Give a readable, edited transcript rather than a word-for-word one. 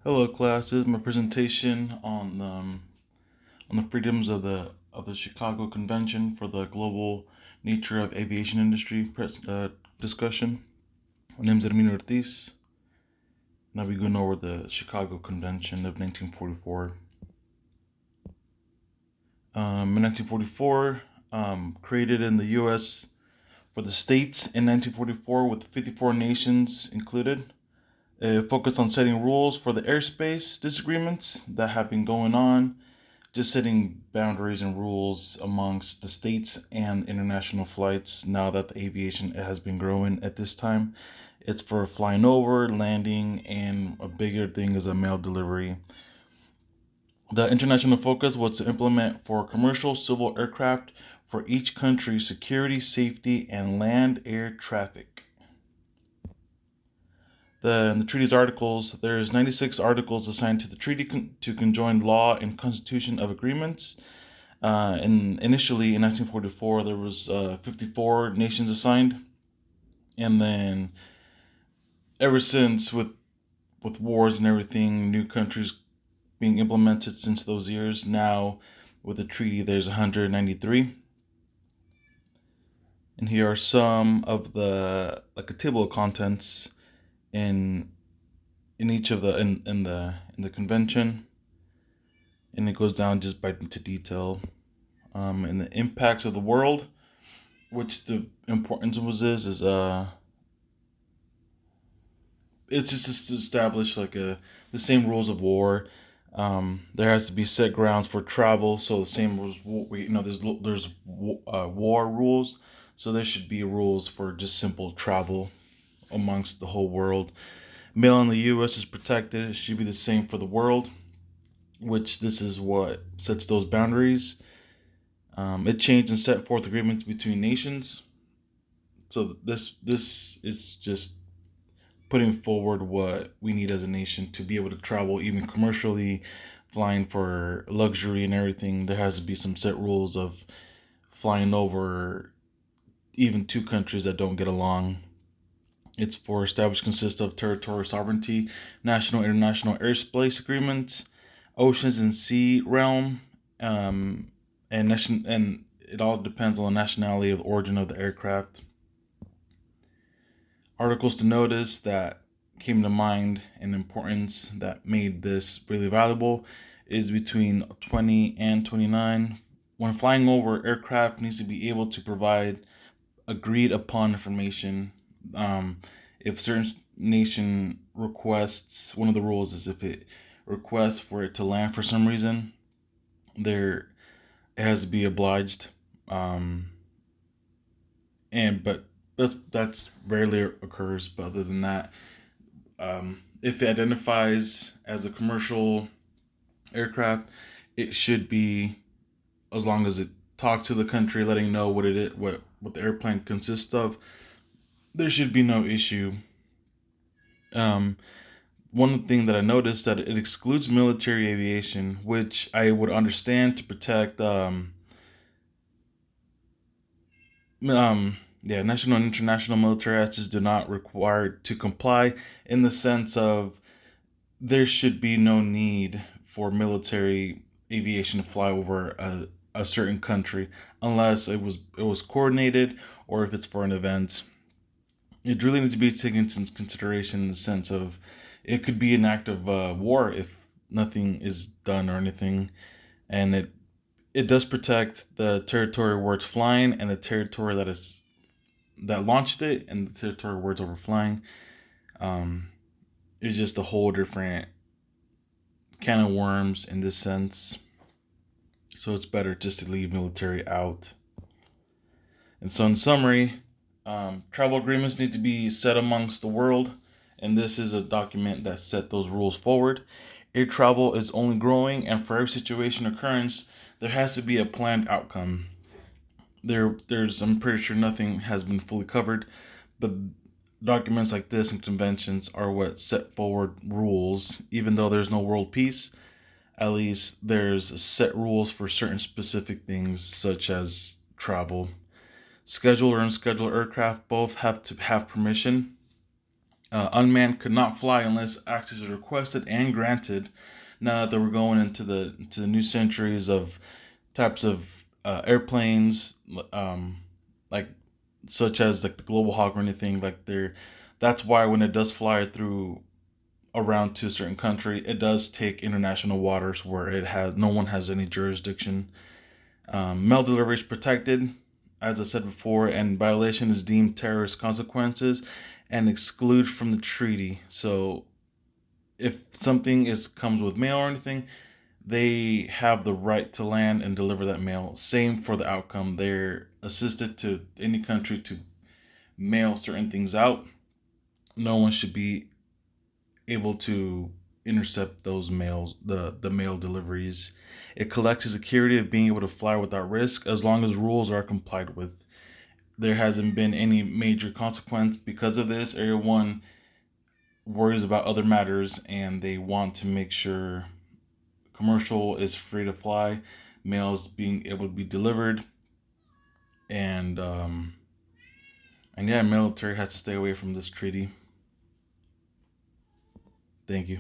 Hello, class. This is my presentation on the freedoms of the Chicago Convention for the Global Nature of Aviation Industry discussion. My name is Herminio Ortiz, and I'll be going over the Chicago Convention of 1944. In 1944, created in the U.S. for the states in 1944, with 54 nations included. It focused on setting rules for the airspace disagreements that have been going on, just setting boundaries and rules amongst the states and international flights. Now that the aviation has been growing at this time, it's for flying over, landing, and a bigger thing is a mail delivery. The international focus was to implement for commercial civil aircraft for each country's security, safety, and land air traffic. In the treaty's articles, there's 96 articles assigned to the treaty to conjoin law and constitution of agreements. And initially in 1944, there was 54 nations assigned, and then ever since with wars and everything, new countries being implemented since those years. Now with the treaty, there's 193, and here are some of the like a table of contents in each of the in the convention, and it goes down just by into detail. And the impacts of the world, which the importance was is it's just to establish like the same rules of war. There has to be set grounds for travel, so the same rules. There's war rules, so there should be rules for just simple travel amongst the whole world. Mail in the U.S. is protected. It should be the same for the world, which this is what sets those boundaries. It changed and set forth agreements between nations. So this is just putting forward what we need as a nation to be able to travel, even commercially, flying for luxury and everything. There has to be some set rules of flying over even two countries that don't get along. It's for established consists of territorial sovereignty, national international airspace agreements, oceans and sea realm, and it all depends on the nationality of the origin of the aircraft. Articles to notice that came to mind and importance that made this really valuable is between 20 and 29. When flying over, aircraft needs to be able to provide agreed upon information. If certain nation requests, one of the rules is if it requests for it to land for some reason, there it has to be obliged. Um, and but that's rarely occurs. But other than that, if it identifies as a commercial aircraft, it should be, as long as it talks to the country, letting know what it is, what the airplane consists of. There should be no issue. Um, One thing that I noticed that it excludes military aviation, which I would understand to protect yeah, national and international military assets do not require to comply, in the sense of there should be no need for military aviation to fly over a certain country unless it was coordinated, or if it's for an event. It really needs to be taken into consideration in the sense of it could be an act of war if nothing is done or anything, and it does protect the territory where it's flying and the territory that launched it and the territory where it's overflying. Um, it's just a whole different can of worms in this sense. So it's better just to leave military out. And so, in summary, travel agreements need to be set amongst the world, and this is a document that set those rules forward. Air travel is only growing, and for every situation occurrence, there has to be a planned outcome. There's I'm pretty sure nothing has been fully covered, but documents like this and conventions are what set forward rules. Even though there's no world peace, at least there's set rules for certain specific things, such as travel. Scheduled or unscheduled aircraft both have to have permission. Unmanned could not fly unless access is requested and granted. Now that we're going into the new centuries of types of airplanes, um, like such as like the Global Hawk or anything like there. That's why when it does fly through around to a certain country, it does take international waters where it has no one has any jurisdiction. Mail delivery is protected, as I said before, and violation is deemed terrorist consequences and excluded from the treaty. So if something is comes with mail or anything, they have the right to land and deliver that mail. Same for the outcome. They're assisted to any country to mail certain things out. No one should be able to intercept those mails, the mail deliveries. It collects the security of being able to fly without risk as long as rules are complied with. There hasn't been any major consequence because of this. Area 1 worries about other matters and they want to make sure commercial is free to fly, mails being able to be delivered, and yeah, military has to stay away from this treaty. Thank you.